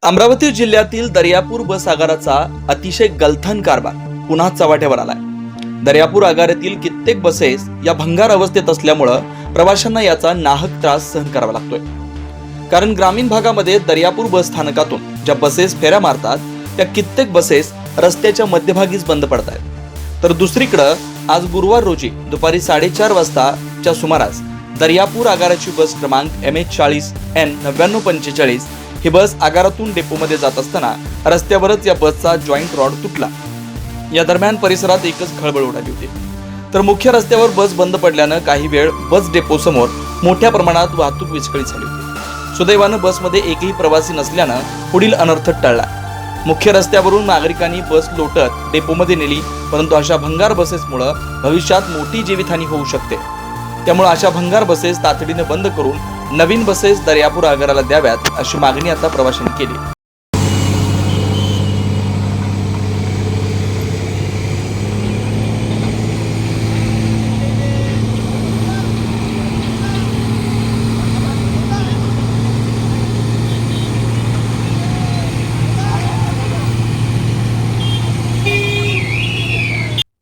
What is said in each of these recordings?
अमरावती जिल्ह्यातील दर्यापूर बस आगाराचा अतिशय गलथान कारभार पुन्हा चव्हाट्यावर आलाय। दर्यापूर आगारातील कित्येक बसेस या भंगार अवस्थेत असल्यामुळं प्रवाशांना याचा नाहक त्रास सहन करावा लागतोय। कारण ग्रामीण भागामध्ये दर्यापूर बस स्थानकातून ज्या बसेस फेऱ्या मारतात त्या कित्येक बसेस रस्त्याच्या मध्यभागीच बंद पडत आहेत। तर दुसरीकडे आज गुरुवार रोजी दुपारी 4:30 वाजताच्या सुमारास दर्यापूर आगाराची बस क्रमांक MH40N 9945 ही बस आगारातून डेपोमध्ये जात असताना रस्त्यावरच या बसचा जॉईंट रॉड तुटला। या दरम्यान परिसरात एकच खळबळ उडाली होती। तर मुख्य रस्त्यावर बस बंद पडल्यानं काही वेळ बस डेपो समोर मोठ्या प्रमाणात वाहतूक विस्कळीत झाली होती। सुदैवानं बसमध्ये एकही प्रवासी नसल्यानं पुढील अनर्थ टळला। मुख्य रस्त्यावरून नागरिकांनी बस लोटत डेपोमध्ये नेली, परंतु अशा भंगार बसेसमुळे भविष्यात मोठी जीवितहानी होऊ शकते। त्यामुळे अशा भंगार बसेस तातडीने बंद करून नवीन बसेस दर्यापूर आगाराला द्याव्यात अशी मागणी आता प्रवाशांनी केली।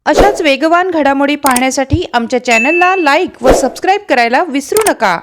अशाच वेगवान घडामोडी पाहण्यासाठी आमच्या चॅनलला लाईक व सबस्क्राईब करायला विसरू नका।